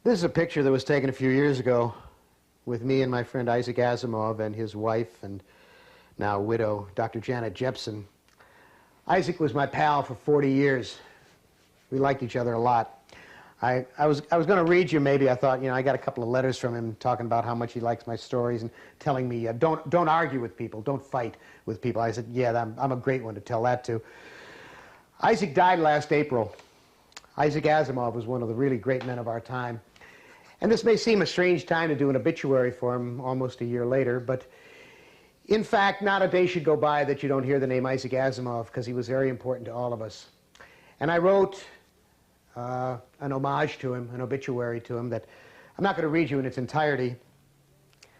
This is a picture that was taken a few years ago with me and my friend Isaac Asimov and his wife and now widow, Dr. Janet Jepson. Isaac was my pal for 40 years. We liked each other a lot. I was going to read you maybe. I thought, I got a couple of letters from him talking about how much he likes my stories and telling me, don't argue with people, don't fight with people. I said, yeah, I'm a great one to tell that to. Isaac died last April. Isaac Asimov was one of the really great men of our time. And this may seem a strange time to do an obituary for him almost a year later, but in fact, not a day should go by that you don't hear the name Isaac Asimov, because he was very important to all of us. And I wrote an homage to him, an obituary to him that I'm not going to read you in its entirety,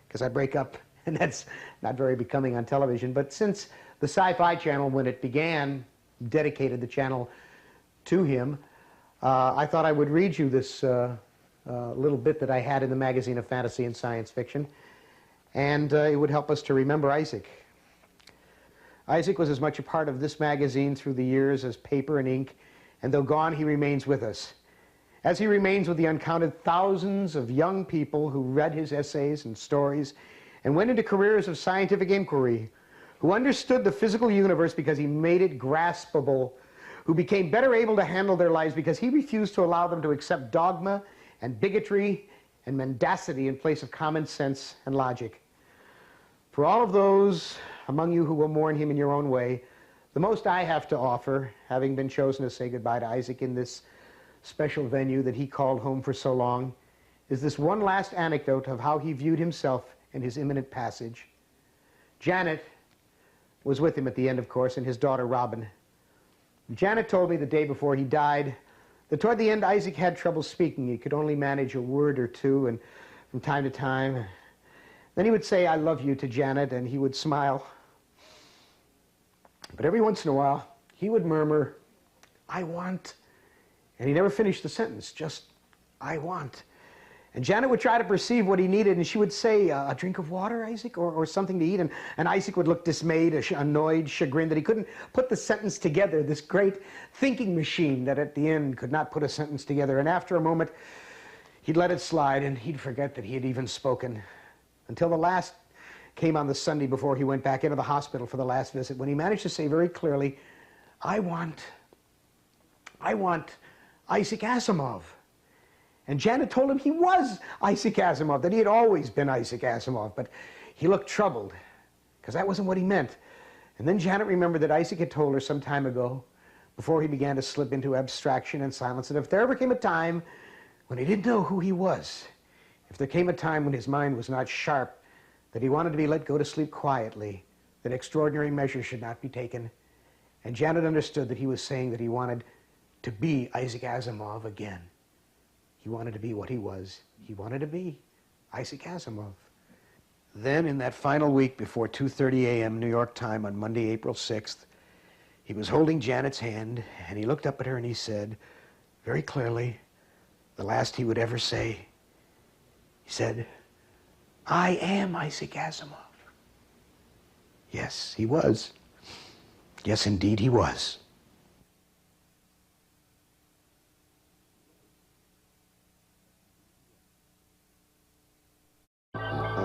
because I break up, and that's not very becoming on television. But since the Sci-Fi Channel, when it began, dedicated the channel to him, I thought I would read you this little bit that I had in the magazine of fantasy and science fiction, and it would help us to remember Isaac. Isaac was as much a part of this magazine through the years as paper and ink, and though gone, he remains with us. As he remains with the uncounted thousands of young people who read his essays and stories and went into careers of scientific inquiry, who understood the physical universe because he made it graspable, who became better able to handle their lives because he refused to allow them to accept dogma and bigotry and mendacity in place of common sense and logic. For all of those among you who will mourn him in your own way, the most I have to offer, having been chosen to say goodbye to Isaac in this special venue that he called home for so long, is this one last anecdote of how he viewed himself in his imminent passage. Janet was with him at the end, of course, and his daughter Robin. Janet told me the day before he died that toward the end Isaac had trouble speaking. He could only manage a word or two, and from time to time, then he would say, "I love you," to Janet, and he would smile. But every once in a while, he would murmur, "I want," and he never finished the sentence, just, "I want." And Janet would try to perceive what he needed, and she would say, "A drink of water, Isaac, or something to eat?" And Isaac would look dismayed, annoyed, chagrined that he couldn't put the sentence together, this great thinking machine that at the end could not put a sentence together. And after a moment, he'd let it slide, and he'd forget that he had even spoken, until the last came on the Sunday before he went back into the hospital for the last visit, when he managed to say very clearly, I want Isaac Asimov." And Janet told him he was Isaac Asimov, that he had always been Isaac Asimov, but he looked troubled, because that wasn't what he meant. And then Janet remembered that Isaac had told her some time ago, before he began to slip into abstraction and silence, that if there ever came a time when he didn't know who he was, if there came a time when his mind was not sharp, that he wanted to be let go to sleep quietly, that extraordinary measures should not be taken. And Janet understood that he was saying that he wanted to be Isaac Asimov again. He wanted to be what he was. He wanted to be Isaac Asimov. Then, in that final week before 2:30 a.m. New York time on Monday, April 6th, he was holding Janet's hand, and he looked up at her and he said, very clearly, the last he would ever say, he said, "I am Isaac Asimov." Yes, he was. Yes, indeed, he was.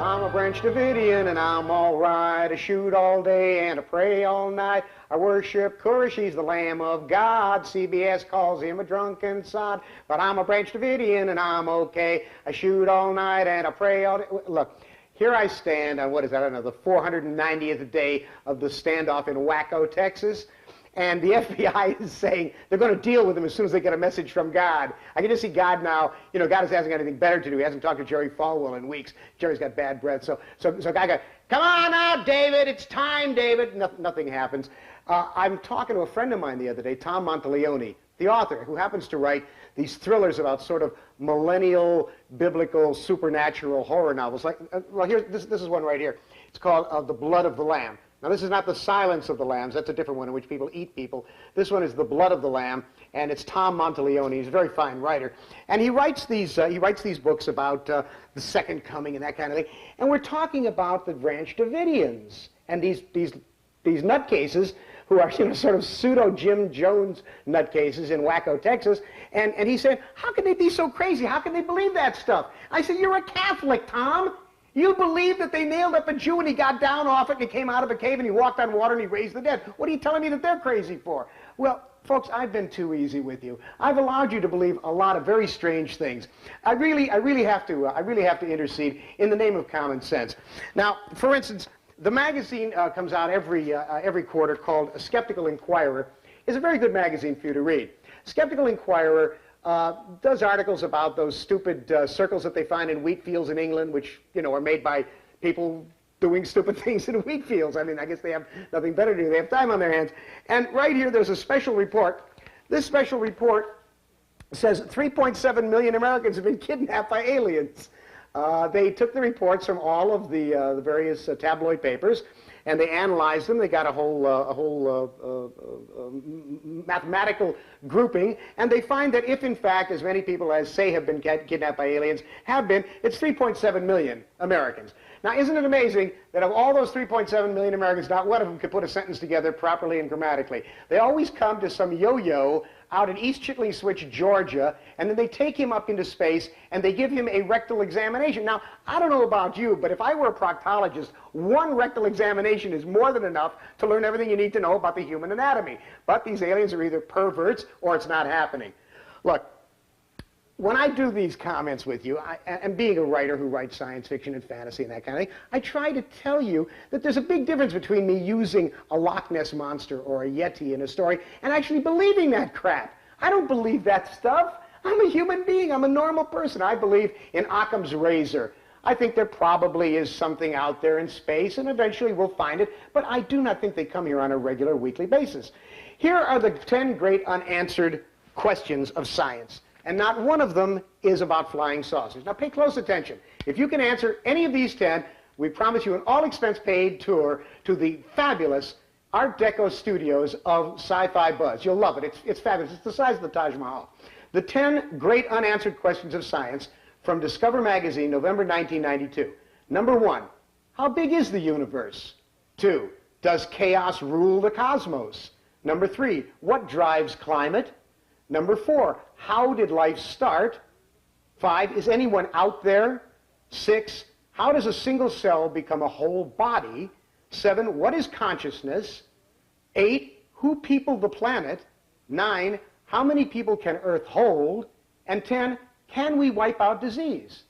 I'm a Branch Davidian, and I'm all right. I shoot all day and I pray all night. I worship Kura, she's the Lamb of God. CBS calls him a drunken sod. But I'm a Branch Davidian, and I'm okay. I shoot all night and I pray all day. Look, here I stand on, what is that, I don't know, the 490th day of the standoff in Waco, Texas. And the FBI is saying they're going to deal with him as soon as they get a message from God. I can just see God now. God hasn't got anything better to do. He hasn't talked to Jerry Falwell in weeks. Jerry's got bad breath. So God goes, "Come on out, David. It's time, David." Nothing happens. I'm talking to a friend of mine the other day, Tom Monteleone, the author, who happens to write these thrillers about sort of millennial, biblical, supernatural horror novels. Well, this is one right here. It's called The Blood of the Lamb. Now, this is not The Silence of the Lambs. That's a different one in which people eat people. This one is The Blood of the Lamb, and it's Tom Monteleone. He's a very fine writer. And he writes these books about the Second Coming and that kind of thing. And we're talking about the Branch Davidians and these nutcases who are, sort of pseudo Jim Jones nutcases in Waco, Texas. And he said, how can they be so crazy? How can they believe that stuff? I said, you're a Catholic, Tom. You believe that they nailed up a Jew and he got down off it and he came out of a cave and he walked on water and he raised the dead. What are you telling me that they're crazy for? Well, folks, I've been too easy with you. I've allowed you to believe a lot of very strange things. I really have to intercede in the name of common sense. Now, for instance, the magazine comes out every quarter called Skeptical Inquirer. It's a very good magazine for you to read. Skeptical Inquirer does articles about those stupid circles that they find in wheat fields in England, which, are made by people doing stupid things in wheat fields. I mean, I guess they have nothing better to do. They have time on their hands. And right here, there's a special report. This special report says 3.7 million Americans have been kidnapped by aliens. They took the reports from all of the various tabloid papers, and they analyzed them. They got a whole mathematical grouping, and they find that if, in fact, as many people as say have been kidnapped by aliens have been, it's 3.7 million Americans. Now, isn't it amazing that of all those 3.7 million Americans, not one of them could put a sentence together properly and grammatically? They always come to some yo-yo out in East Chitley Switch, Georgia, and then they take him up into space and they give him a rectal examination. Now, I don't know about you, but if I were a proctologist, one rectal examination is more than enough to learn everything you need to know about the human anatomy. But these aliens are either perverts or it's not happening. Look, when I do these comments with you, and being a writer who writes science fiction and fantasy and that kind of thing, I try to tell you that there's a big difference between me using a Loch Ness Monster or a Yeti in a story and actually believing that crap. I don't believe that stuff. I'm a human being. I'm a normal person. I believe in Occam's razor. I think there probably is something out there in space, and eventually we'll find it, but I do not think they come here on a regular weekly basis. Here are the 10 great unanswered questions of science. And not one of them is about flying saucers. Now pay close attention. If you can answer any of these 10, we promise you an all-expense-paid tour to the fabulous Art Deco studios of Sci-Fi Buzz. You'll love it. It's fabulous. It's the size of the Taj Mahal. The 10 great unanswered questions of science from Discover Magazine, November 1992. Number 1, how big is the universe? 2, does chaos rule the cosmos? Number 3, what drives climate? Number 4, how did life start? 5, is anyone out there? 6, how does a single cell become a whole body? 7, what is consciousness? 8, who peopled the planet? 9, how many people can Earth hold? And 10, can we wipe out disease?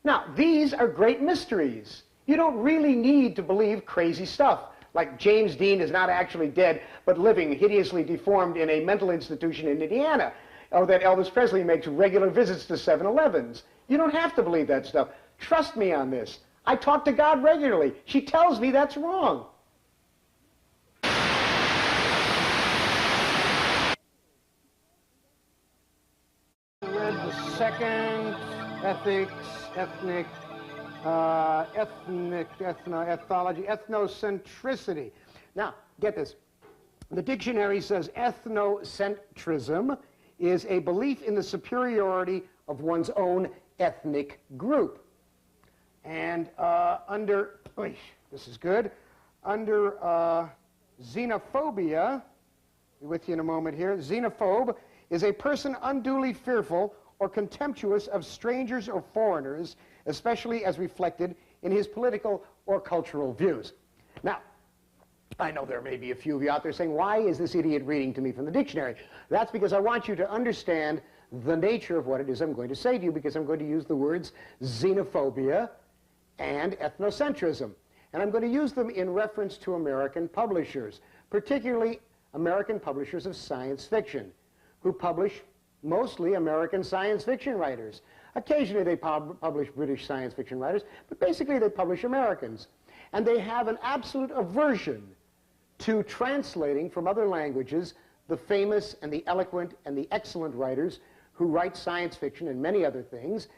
Now, these are great mysteries. You don't really need to believe crazy stuff, like James Dean is not actually dead, but living hideously deformed in a mental institution in Indiana, or that Elvis Presley makes regular visits to 7-Elevens. You don't have to believe that stuff. Trust me on this. I talk to God regularly. She tells me that's wrong. Read the second ethology, ethnocentricity. Now, get this. The dictionary says ethnocentrism is a belief in the superiority of one's own ethnic group. And this is good, under xenophobia, be with you in a moment here, xenophobe is a person unduly fearful or contemptuous of strangers or foreigners, especially as reflected in his political or cultural views. Now, I know there may be a few of you out there saying, why is this idiot reading to me from the dictionary? That's because I want you to understand the nature of what it is I'm going to say to you, because I'm going to use the words xenophobia and ethnocentrism. And I'm going to use them in reference to American publishers, particularly American publishers of science fiction, who publish mostly American science fiction writers. Occasionally they publish British science fiction writers, but basically they publish Americans. And they have an absolute aversion to translating from other languages the famous and the eloquent and the excellent writers who write science fiction and many other things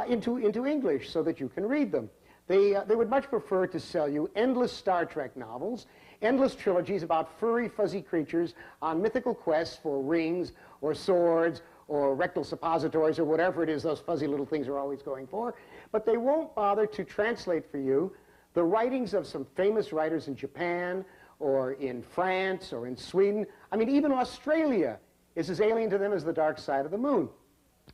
into English so that you can read them. They would much prefer to sell you endless Star Trek novels, endless trilogies about furry, fuzzy creatures on mythical quests for rings or swords or rectal suppositories or whatever it is those fuzzy little things are always going for. But they won't bother to translate for you the writings of some famous writers in Japan or in France, or in Sweden. I mean, even Australia is as alien to them as the dark side of the moon.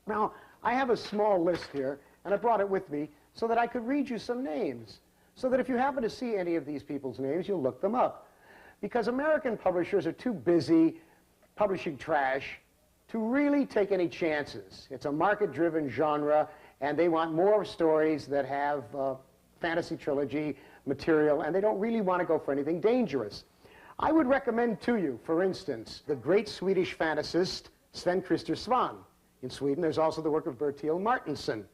Now, I have a small list here, and I brought it with me so that I could read you some names, so that if you happen to see any of these people's names, you'll look them up. Because American publishers are too busy publishing trash to really take any chances. It's a market-driven genre, and they want more stories that have fantasy trilogy material, and they don't really want to go for anything dangerous. I would recommend to you, for instance, the great Swedish fantasist Sven-Christer Svan. In Sweden, there's also the work of Bertil Martinsen.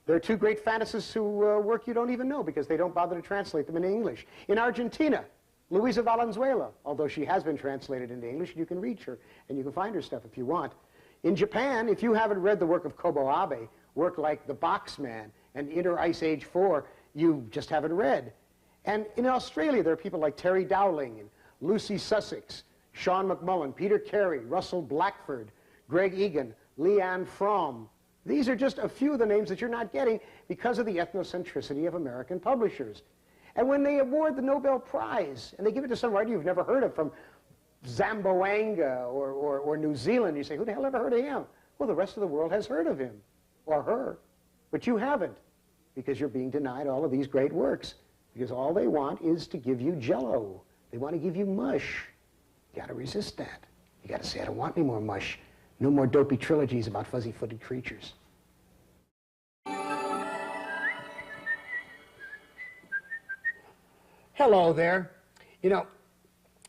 There are two great fantasists who work you don't even know because they don't bother to translate them into English. In Argentina, Luisa Valenzuela, although she has been translated into English, you can reach her and you can find her stuff if you want. In Japan, if you haven't read the work of Kobo Abe, work like The Boxman and Inner Ice Age 4, you just haven't read. And in Australia, there are people like Terry Dowling and Lucy Sussex, Sean McMullen, Peter Carey, Russell Blackford, Greg Egan, Leanne Fromm. These are just a few of the names that you're not getting because of the ethnocentricity of American publishers. And when they award the Nobel Prize, and they give it to some writer you've never heard of from Zamboanga or New Zealand, you say, who the hell ever heard of him? Well, the rest of the world has heard of him, or her, but you haven't, because you're being denied all of these great works, because all they want is to give you jello. They want to give you mush. You got to resist that. You got to say, I don't want any more mush. No more dopey trilogies about fuzzy-footed creatures. Hello there. You know,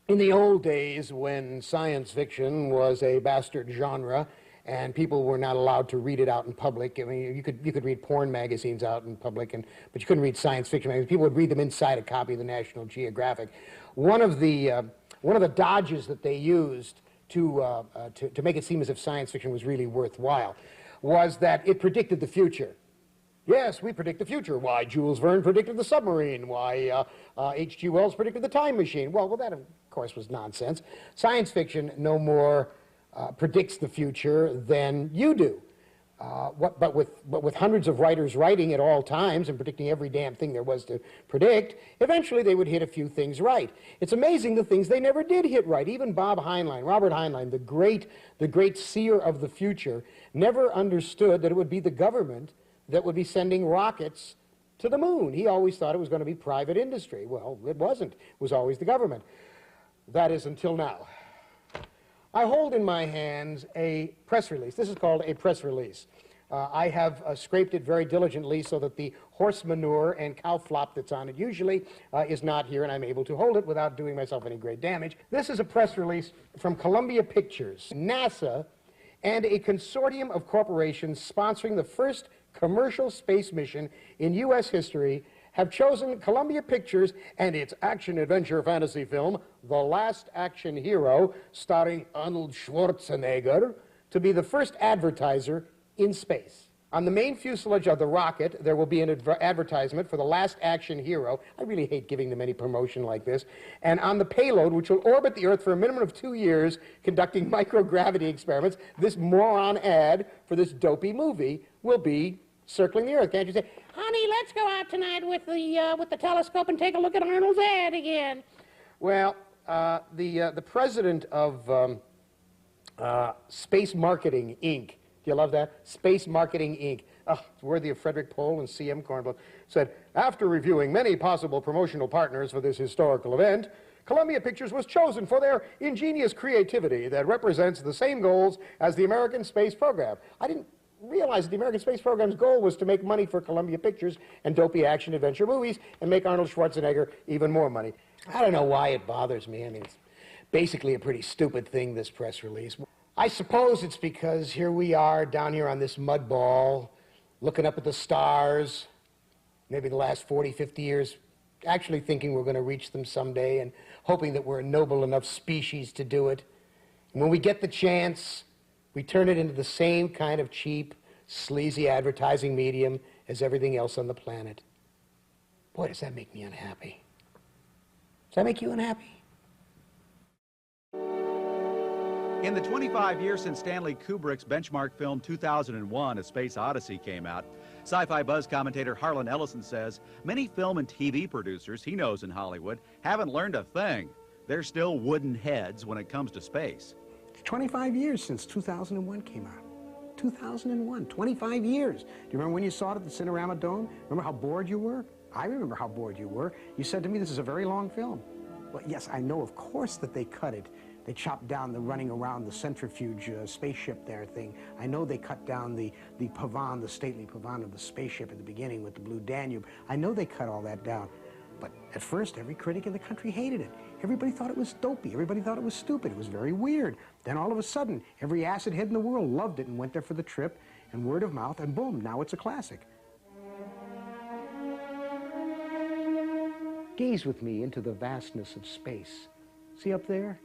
in the old days when science fiction was a bastard genre and people were not allowed to read it out in public, I mean, you could read porn magazines out in public, but you couldn't read science fiction magazines. People would read them inside a copy of the National Geographic. One of the dodges that they used to make it seem as if science fiction was really worthwhile was that it predicted the future. Yes, we predict the future. Why, Jules Verne predicted the submarine. Why, H.G. Wells predicted the time machine. Well, that, of course, was nonsense. Science fiction no more predicts the future than you do. But with hundreds of writers writing at all times and predicting every damn thing there was to predict, eventually they would hit a few things right. It's amazing the things they never did hit right. Even Bob Heinlein, Robert Heinlein, the great seer of the future, never understood that it would be the government that would be sending rockets to the moon. He always thought it was going to be private industry. Well, it wasn't. It was always the government. That is until now. I hold in my hands a press release. This is called a press release. I have scraped it very diligently so that the horse manure and cow flop that's on it usually is not here, and I'm able to hold it without doing myself any great damage. This is a press release from Columbia Pictures. NASA and a consortium of corporations sponsoring the first commercial space mission in U.S. history have chosen Columbia Pictures and its action-adventure fantasy film, The Last Action Hero, starring Arnold Schwarzenegger, to be the first advertiser in space. On the main fuselage of the rocket, there will be an advertisement for The Last Action Hero. I really hate giving them any promotion like this. And on the payload, which will orbit the Earth for a minimum of 2 years, conducting microgravity experiments, this moron ad for this dopey movie will be circling the Earth. Can't you say, honey, let's go out tonight with the telescope and take a look at Arnold's ad again? Well, the president of Space Marketing, Inc., do you love that? Space Marketing, Inc., it's worthy of Frederick Pohl and C.M. Kornblum, said, after reviewing many possible promotional partners for this historical event, Columbia Pictures was chosen for their ingenious creativity that represents the same goals as the American space program. I didn't realize that the American space program's goal was to make money for Columbia Pictures and dopey action-adventure movies and make Arnold Schwarzenegger even more money. I don't know why it bothers me. I mean, it's basically a pretty stupid thing, this press release. I suppose it's because here we are down here on this mud ball, looking up at the stars, maybe the last 40, 50 years, actually thinking we're going to reach them someday and hoping that we're a noble enough species to do it. And when we get the chance, we turn it into the same kind of cheap, sleazy advertising medium as everything else on the planet. Boy, does that make me unhappy. Does that make you unhappy? In the 25 years since Stanley Kubrick's benchmark film 2001, A Space Odyssey came out, Sci-Fi Buzz commentator Harlan Ellison says many film and TV producers he knows in Hollywood haven't learned a thing. they're still wooden heads when it comes to space. It's 25 years since 2001 came out. 2001, 25 years. Do you remember when you saw it at the Cinerama Dome? Remember how bored you were? I remember how bored you were. You said to me, this is a very long film. Well, yes, I know, of course, that they cut it. They chopped down the running around the centrifuge spaceship there thing. I know they cut down the pavane, the stately pavane of the spaceship at the beginning with the Blue Danube. I know they cut all that down. But at first, every critic in the country hated it. Everybody thought it was dopey. Everybody thought it was stupid. It was very weird. Then all of a sudden, every acid head in the world loved it and went there for the trip, and word of mouth, and boom, now it's a classic. Gaze with me into the vastness of space. See up there?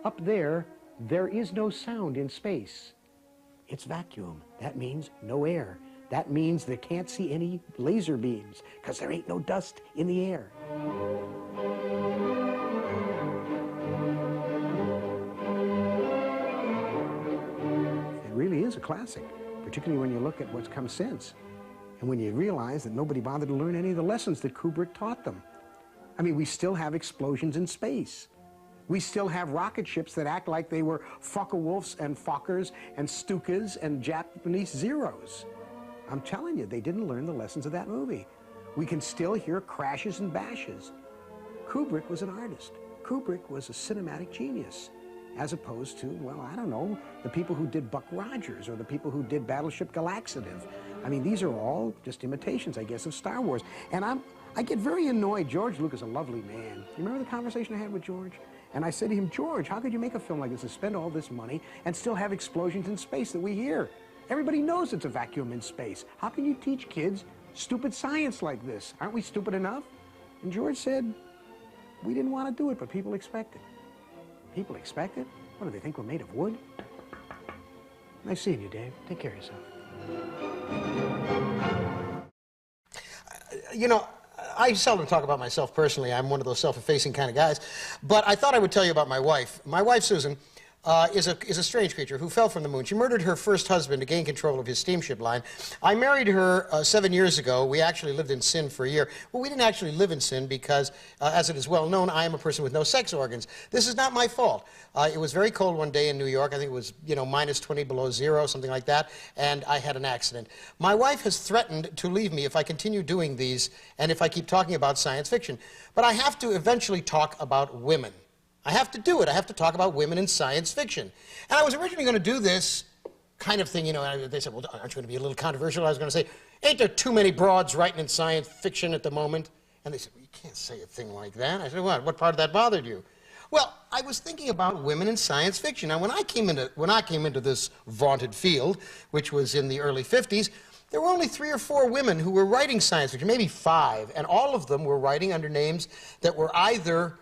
Up there, there is no sound in space. It's vacuum. That means no air. That means they can't see any laser beams, because there ain't no dust in the air. It really is a classic, particularly when you look at what's come since, and when you realize that nobody bothered to learn any of the lessons that Kubrick taught them. I mean, we still have explosions in space. We still have rocket ships that act like they were Focke-Wulfs and Fokkers and Stukas and Japanese Zeros. I'm telling you, they didn't learn the lessons of that movie. We can still hear crashes and bashes. Kubrick was an artist. Kubrick was a cinematic genius, as opposed to, well, I don't know, the people who did Buck Rogers or the people who did Battleship Galaxitive. I mean, these are all just imitations, I guess, of Star Wars. And I get very annoyed. George Lucas is a lovely man. You remember the conversation I had with George? And I said to him, George, how could you make a film like this and spend all this money and still have explosions in space that we hear? Everybody knows it's a vacuum in space. How can you teach kids stupid science like this? Aren't we stupid enough? And George said, we didn't want to do it, but people expect it. People expect it? What, do they think we're made of wood? Nice seeing you, Dave. Take care of yourself. You know, I seldom talk about myself personally. I'm one of those self-effacing kind of guys. But I thought I would tell you about my wife. My wife, Susan, is a strange creature who fell from the moon. She murdered her first husband to gain control of his steamship line. I married her 7 years ago. We actually lived in sin for a year. Well, we didn't actually live in sin because, as it is well known, I am a person with no sex organs. This is not my fault. It was very cold one day in New York. I think it was, minus 20 below zero, something like that, and I had an accident. My wife has threatened to leave me if I continue doing these and if I keep talking about science fiction. But I have to eventually talk about women. I have to do it. I have to talk about women in science fiction. And I was originally going to do this kind of thing, they said, well, aren't you going to be a little controversial? I was going to say, ain't there too many broads writing in science fiction at the moment? And they said, well, you can't say a thing like that. I said, what part of that bothered you? Well, I was thinking about women in science fiction. Now, when I came into this vaunted field, which was in the early 50s, there were only 3 or 4 women who were writing science fiction, maybe 5, and all of them were writing under names that were either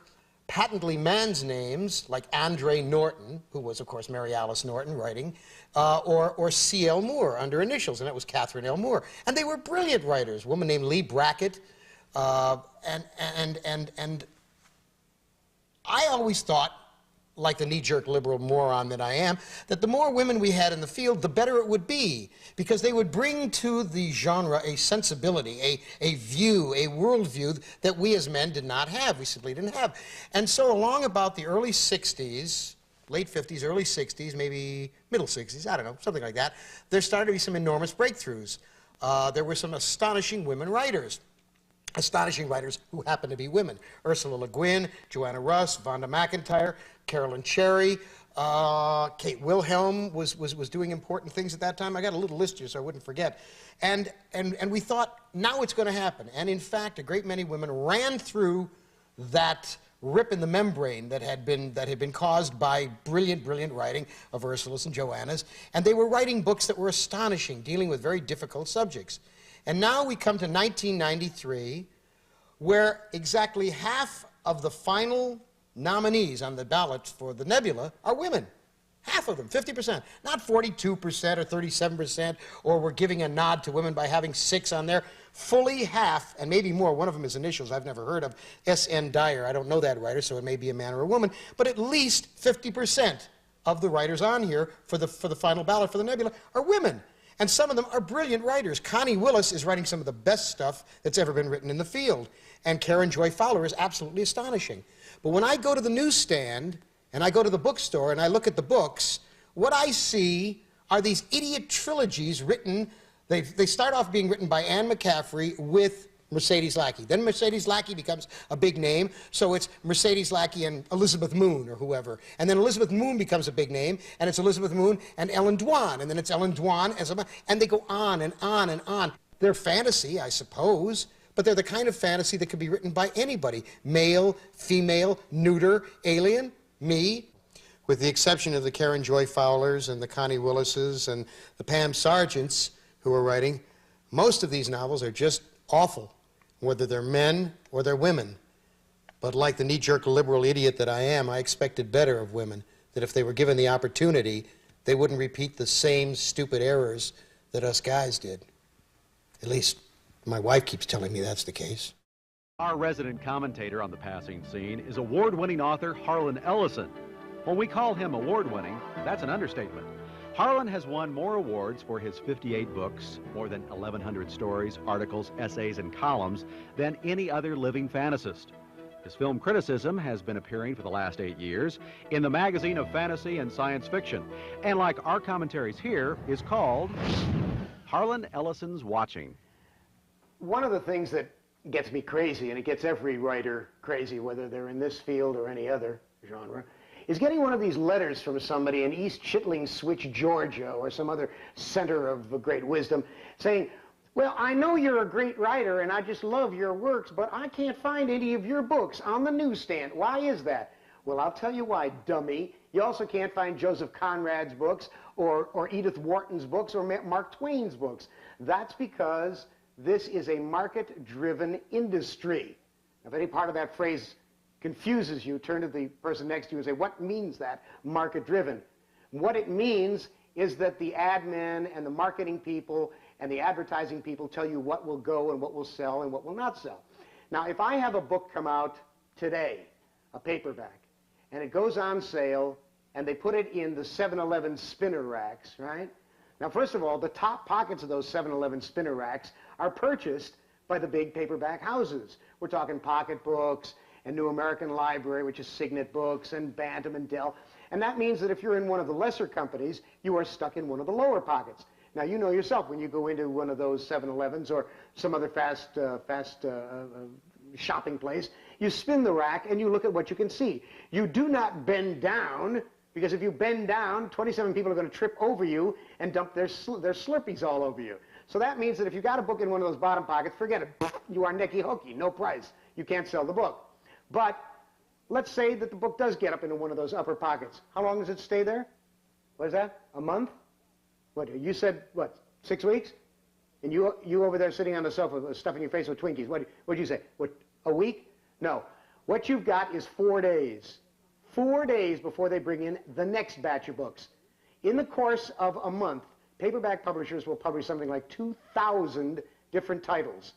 patently man's names, like Andre Norton, who was, of course, Mary Alice Norton writing, or C.L. Moore under initials, and that was Catherine L. Moore. And they were brilliant writers. A woman named Lee Brackett, and I always thought, like the knee-jerk liberal moron that I am, that the more women we had in the field, the better it would be, because they would bring to the genre a sensibility, a view, a worldview that we as men did not have. We simply didn't have. And so along about the early 60s, late 50s, early 60s, maybe middle 60s, I don't know, something like that, there started to be some enormous breakthroughs. There were some astonishing women writers. Astonishing writers who happened to be women. Ursula Le Guin, Joanna Russ, Vonda McIntyre, Carolyn Cherry, Kate Wilhelm was doing important things at that time. I got a little list here so I wouldn't forget. And we thought, now it's going to happen. And in fact, a great many women ran through that rip in the membrane that had been caused by brilliant writing of Ursula's and Joanna's. And they were writing books that were astonishing, dealing with very difficult subjects. And now we come to 1993, where exactly half of the final nominees on the ballot for the Nebula are women. Half of them, 50%. Not 42% or 37%, or we're giving a nod to women by having 6 on there. Fully half, and maybe more. One of them is initials I've never heard of, S.N. Dyer. I don't know that writer, so it may be a man or a woman. But at least 50% of the writers on here for the final ballot for the Nebula are women. And some of them are brilliant writers. Connie Willis is writing some of the best stuff that's ever been written in the field. And Karen Joy Fowler is absolutely astonishing. But when I go to the newsstand, and I go to the bookstore, and I look at the books, what I see are these idiot trilogies written. They start off being written by Anne McCaffrey with Mercedes Lackey. Then Mercedes Lackey becomes a big name, so it's Mercedes Lackey and Elizabeth Moon or whoever. And then Elizabeth Moon becomes a big name, and it's Elizabeth Moon and Ellen Dwan, and then it's Ellen Dwan as a, and they go on and on and on. They're fantasy, I suppose, but they're the kind of fantasy that could be written by anybody. Male, female, neuter, alien, me. With the exception of the Karen Joy Fowlers and the Connie Willises and the Pam Sargents who are writing, most of these novels are just awful, whether they're men or they're women. But like the knee-jerk liberal idiot that I am, I expected better of women, that if they were given the opportunity, they wouldn't repeat the same stupid errors that us guys did. At least, my wife keeps telling me that's the case. Our resident commentator on the passing scene is award-winning author Harlan Ellison. When we call him award-winning, that's an understatement. Harlan has won more awards for his 58 books, more than 1,100 stories, articles, essays, and columns than any other living fantasist. His film criticism has been appearing for the last 8 years in the magazine of fantasy and science fiction, and like our commentaries here, is called Harlan Ellison's Watching. One of the things that gets me crazy, and it gets every writer crazy, whether they're in this field or any other genre, is getting one of these letters from somebody in East Chittling Switch, Georgia, or some other center of great wisdom, saying, well, I know you're a great writer, and I just love your works, but I can't find any of your books on the newsstand. Why is that? Well, I'll tell you why, dummy. You also can't find Joseph Conrad's books, or Edith Wharton's books, or Mark Twain's books. That's because this is a market-driven industry. If any part of that phrase confuses you, turn to the person next to you and say, what means that, market-driven? What it means is that the ad men and the marketing people and the advertising people tell you what will go and what will sell and what will not sell. Now, if I have a book come out today, a paperback, and it goes on sale, and they put it in the 7-Eleven spinner racks, right? Now, first of all, the top pockets of those 7-Eleven spinner racks are purchased by the big paperback houses. We're talking Pocket Books and New American Library, which is Signet Books, and Bantam and Dell. And that means that if you're in one of the lesser companies, you are stuck in one of the lower pockets. Now, you know yourself, when you go into one of those 7-Elevens or some other fast shopping place, you spin the rack and you look at what you can see. You do not bend down, because if you bend down, 27 people are going to trip over you and dump their Slurpees all over you. So that means that if you got a book in one of those bottom pockets, forget it. You are necky hokey, no price. You can't sell the book. But let's say that the book does get up into one of those upper pockets. How long does it stay there? What is that? A month? What, you said, what, 6 weeks? And you over there sitting on the sofa stuffing your face with Twinkies. What'd you say? What, a week? No. What you've got is 4 days. 4 days before they bring in the next batch of books. In the course of a month, paperback publishers will publish something like 2,000 different titles.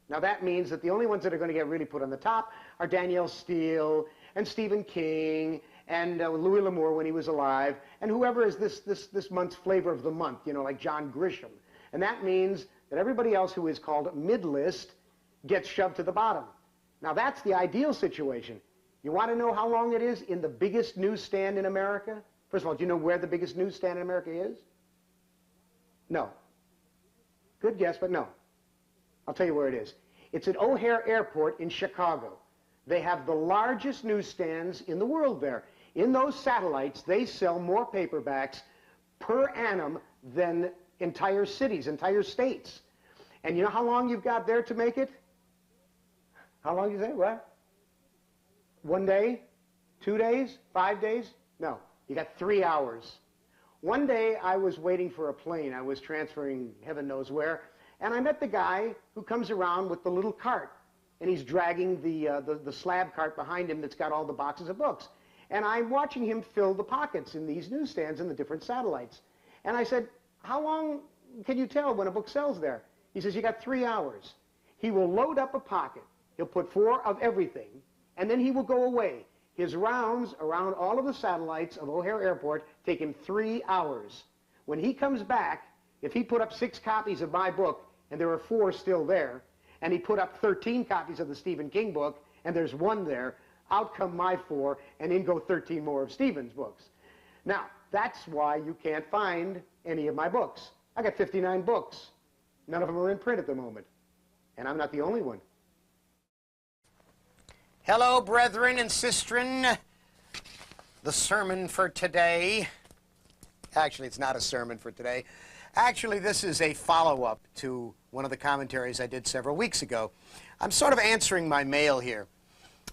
Now that means that the only ones that are going to get really put on the top are Danielle Steele and Stephen King and Louis L'Amour when he was alive, and whoever is this month's flavor of the month, you know, like John Grisham. And that means that everybody else who is called mid-list gets shoved to the bottom. Now that's the ideal situation. You want to know how long it is in the biggest newsstand in America? First of all, do you know where the biggest newsstand in America is? No. Good guess, but no. I'll tell you where it is. It's at O'Hare Airport in Chicago. They have the largest newsstands in the world there. In those satellites, they sell more paperbacks per annum than entire cities, entire states. And you know how long you've got there to make it? How long do you say? What? 1 day? 2 days? 5 days? No. You got 3 hours. One day I was waiting for a plane. I was transferring heaven knows where. And I met the guy who comes around with the little cart. And he's dragging the slab cart behind him that's got all the boxes of books. And I'm watching him fill the pockets in these newsstands in the different satellites. And I said, how long can you tell when a book sells there? He says, you got 3 hours. He will load up a pocket. He'll put 4 of everything. And then he will go away. His rounds around all of the satellites of O'Hare Airport take him 3 hours. When he comes back, If he put up 6 copies of my book and there are 4 still there, and he put up 13 copies of the Stephen King book and there's 1 there, out come my 4 and in go 13 more of Stephen's books. Now, that's why you can't find any of my books. I got 59 books. None of them are in print at the moment. And I'm not the only one. Hello, brethren and sistren. The sermon for today. Actually, it's not a sermon for today. Actually, this is a follow-up to one of the commentaries I did several weeks ago. I'm sort of answering my mail here.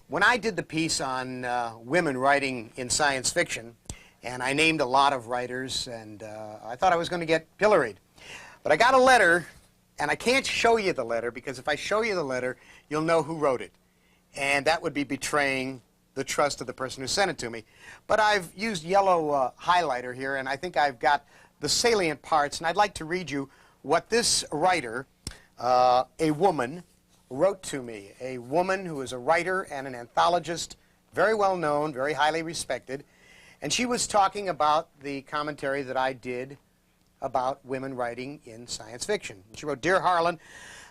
When I did the piece on women writing in science fiction, and I named a lot of writers, and I thought I was going to get pilloried. But I got a letter, and I can't show you the letter, because if I show you the letter, you'll know who wrote it. And that would be betraying the trust of the person who sent it to me. But I've used yellow highlighter here, and I think I've got the salient parts, and I'd like to read you what this writer, a woman, wrote to me. A woman who is a writer and an anthologist, very well known, very highly respected. And she was talking about the commentary that I did about women writing in science fiction. She wrote, "Dear Harlan,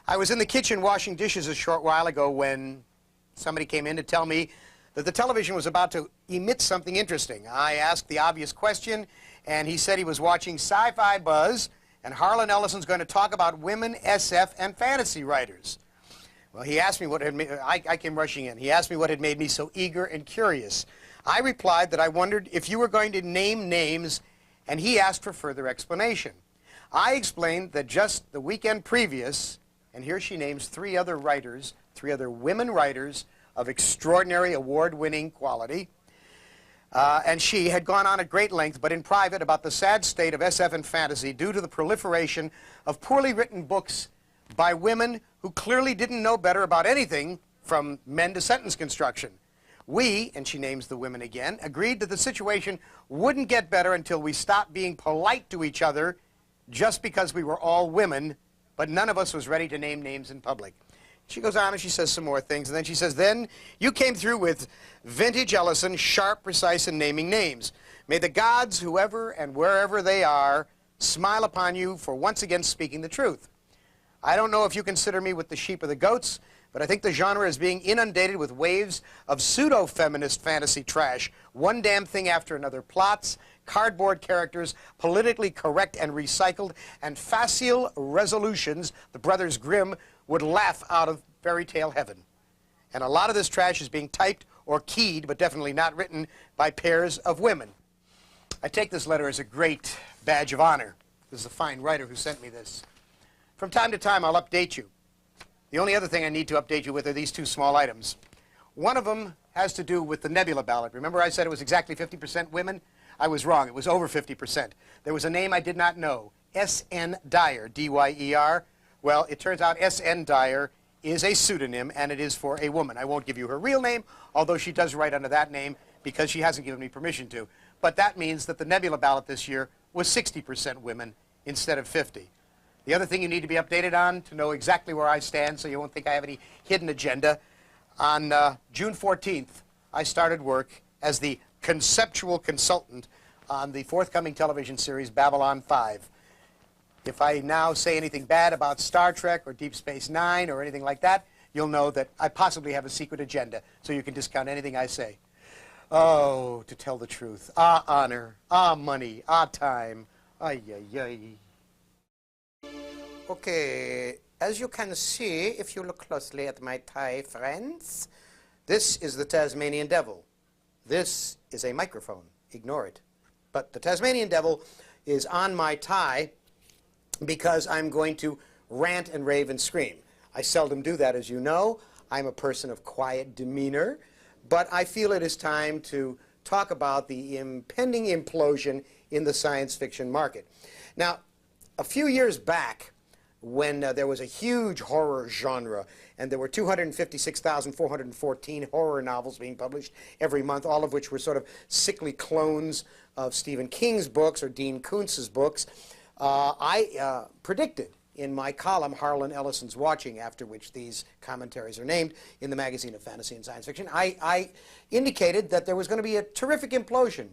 I was in the kitchen washing dishes a short while ago when somebody came in to tell me that the television was about to emit something interesting. I asked the obvious question, and he said he was watching Sci-Fi Buzz, and Harlan Ellison's going to talk about women, SF, and fantasy writers. Well, he asked me what had made, I came rushing in. He asked me what had made me so eager and curious. I replied that I wondered if you were going to name names, and he asked for further explanation. I explained that just the weekend previous, and here she names 3 other writers, 3 other women writers of extraordinary award-winning quality, and she had gone on at great length, but in private, about the sad state of SF and fantasy due to the proliferation of poorly written books by women who clearly didn't know better about anything from men to sentence construction. We," and she names the women again, "agreed that the situation wouldn't get better until we stopped being polite to each other just because we were all women, but none of us was ready to name names in public." She goes on and she says some more things, and then she says, "Then you came through with vintage Ellison, sharp, precise, and naming names. May the gods, whoever and wherever they are, smile upon you for once again speaking the truth. I don't know if you consider me with the sheep or the goats, but I think the genre is being inundated with waves of pseudo-feminist fantasy trash, one damn thing after another, plots, cardboard characters, politically correct and recycled, and facile resolutions the Brothers Grimm would laugh out of fairy tale heaven. And a lot of this trash is being typed or keyed, but definitely not written, by pairs of women." I take this letter as a great badge of honor. This is a fine writer who sent me this. From time to time, I'll update you. The only other thing I need to update you with are these 2 small items. One of them has to do with the Nebula ballot. Remember I said it was exactly 50% women? I was wrong. It was over 50%. There was a name I did not know, S.N. Dyer, D-Y-E-R. Well, it turns out S.N. Dyer is a pseudonym, and it is for a woman. I won't give you her real name, although she does write under that name because she hasn't given me permission to. But that means that the Nebula ballot this year was 60% women instead of 50. The other thing you need to be updated on to know exactly where I stand so you won't think I have any hidden agenda, on June 14th, I started work as the conceptual consultant on the forthcoming television series Babylon 5. If I now say anything bad about Star Trek or Deep Space Nine or anything like that, you'll know that I possibly have a secret agenda, so you can discount anything I say. Oh, to tell the truth. Ah, honor. Ah, money. Ah, time. Ay, ay, ay. Okay, as you can see, if you look closely at my tie, friends, this is the Tasmanian Devil. This is a microphone. Ignore it. But the Tasmanian Devil is on my tie because I'm going to rant and rave and scream. I seldom do that, as you know. I'm a person of quiet demeanor, but I feel it is time to talk about the impending implosion in the science fiction market. Now, a few years back, when there was a huge horror genre, and there were 256,414 horror novels being published every month, all of which were sort of sickly clones of Stephen King's books or Dean Koontz's books, I predicted in my column, Harlan Ellison's Watching, after which these commentaries are named, in the magazine of fantasy and science fiction, I indicated that there was going to be a terrific implosion,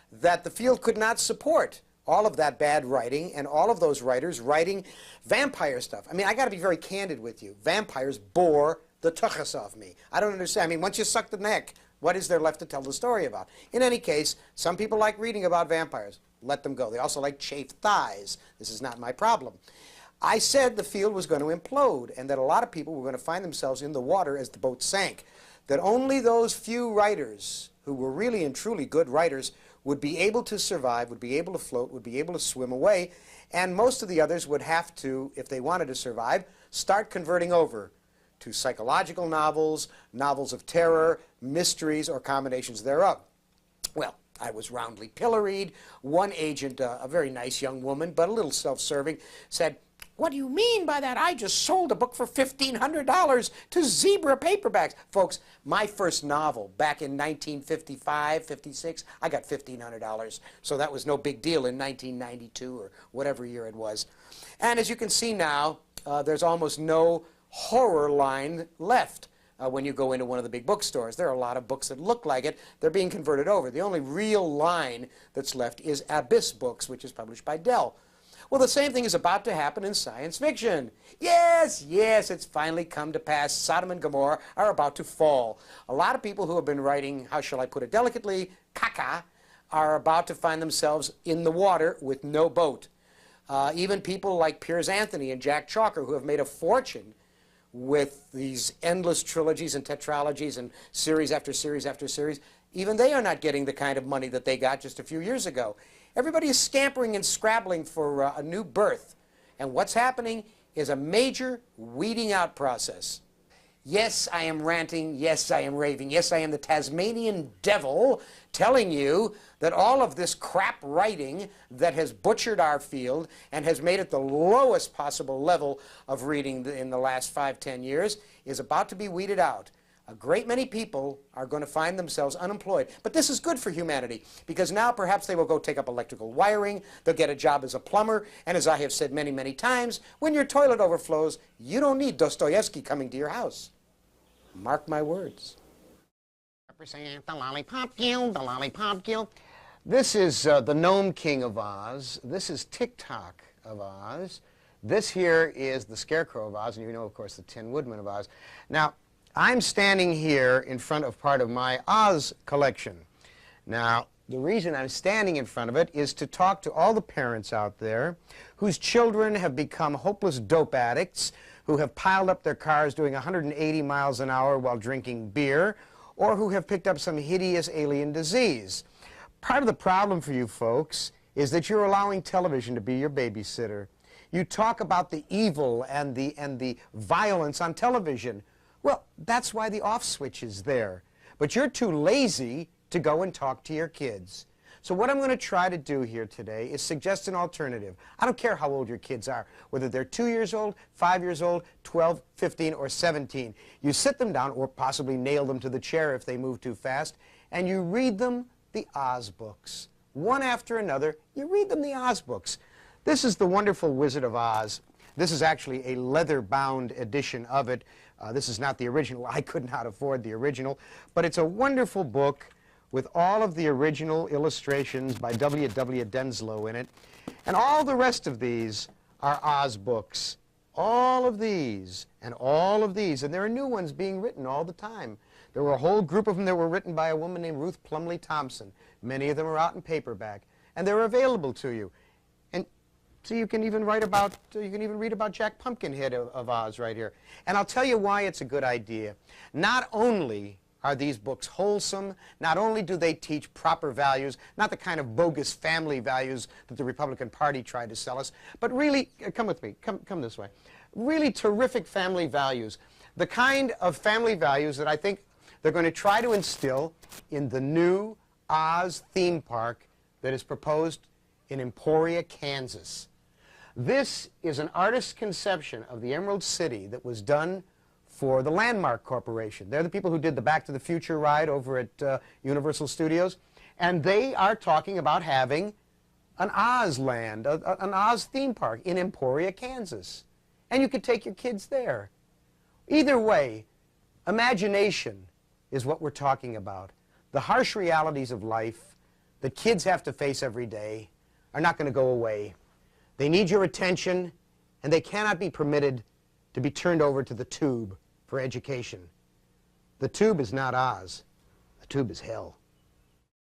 that the field could not support all of that bad writing and all of those writers writing vampire stuff. I mean, I got to be very candid with you. Vampires bore the tuchus off me. I don't understand. I mean, once you suck the neck, what is there left to tell the story about? In any case, some people like reading about vampires. Let them go. They also like chafed thighs. This is not my problem. I said the field was going to implode and that a lot of people were going to find themselves in the water as the boat sank. That only those few writers who were really and truly good writers would be able to survive, would be able to float, would be able to swim away, and most of the others would have to, if they wanted to survive, start converting over to psychological novels, novels of terror, mysteries, or combinations thereof. Well, I was roundly pilloried. One agent, a very nice young woman, but a little self-serving, said, "What do you mean by that? I just sold a book for $1,500 to Zebra Paperbacks." Folks, my first novel back in 1955, 56, I got $1,500. So that was no big deal in 1992 or whatever year it was. And as you can see now, there's almost no horror line left. When you go into one of the big bookstores. There are a lot of books that look like it. They're being converted over. The only real line that's left is Abyss Books, which is published by Dell. Well, the same thing is about to happen in science fiction. Yes, yes, it's finally come to pass. Sodom and Gomorrah are about to fall. A lot of people who have been writing, how shall I put it delicately, caca, are about to find themselves in the water with no boat. Even people like Piers Anthony and Jack Chalker, who have made a fortune with these endless trilogies and tetralogies and series after series after series, even they are not getting the kind of money that they got just a few years ago. Everybody is scampering and scrabbling for a new birth. And what's happening is a major weeding out process. Yes, I am ranting. Yes, I am raving. Yes, I am the Tasmanian devil telling you that all of this crap writing that has butchered our field and has made it the lowest possible level of reading in the last 5-10 years is about to be weeded out. A great many people are going to find themselves unemployed. But this is good for humanity, because now perhaps they will go take up electrical wiring, they'll get a job as a plumber, and as I have said many, many times, when your toilet overflows, you don't need Dostoevsky coming to your house. Mark my words. Represent the Lollipop Guild, the Lollipop Guild. This is the Gnome King of Oz. This is Tick-Tock of Oz. This here is the Scarecrow of Oz, and you know, of course, the Tin Woodman of Oz. Now, I'm standing here in front of part of my Oz collection. Now, the reason I'm standing in front of it is to talk to all the parents out there whose children have become hopeless dope addicts, who have piled up their cars doing 180 miles an hour while drinking beer, or who have picked up some hideous alien disease. Part of the problem for you folks is that you're allowing television to be your babysitter. You talk about the evil and the violence on television. Well, that's why the off switch is there. But you're too lazy to go and talk to your kids. So what I'm going to try to do here today is suggest an alternative. I don't care how old your kids are, whether they're 2 years old, 5 years old, 12, 15, or 17. You sit them down, or possibly nail them to the chair if they move too fast, and you read them the Oz books. One after another, you read them the Oz books. This is The Wonderful Wizard of Oz. This is actually a leather-bound edition of it. This is not the original. I could not afford the original. But it's a wonderful book with all of the original illustrations by W.W. Denslow in it. And all the rest of these are Oz books. All of these and all of these. And there are new ones being written all the time. There were a whole group of them that were written by a woman named Ruth Plumley Thompson. Many of them are out in paperback. And they're available to you. And so you can even read about Jack Pumpkinhead of Oz right here. And I'll tell you why it's a good idea. Not only are these books wholesome, not only do they teach proper values, not the kind of bogus family values that the Republican Party tried to sell us, but really, come with me, come this way, really terrific family values. The kind of family values that I think they're going to try to instill in the new Oz theme park that is proposed in Emporia, Kansas. This is an artist's conception of the Emerald City that was done for the Landmark Corporation. They're the people who did the Back to the Future ride over at Universal Studios. And they are talking about having an Oz land, an Oz theme park in Emporia, Kansas. And you could take your kids there. Either way, imagination is what we're talking about. The harsh realities of life that kids have to face every day. are not going to go away. They need your attention, and they cannot be permitted to be turned over to the tube for education. The tube is not Oz. The tube is hell.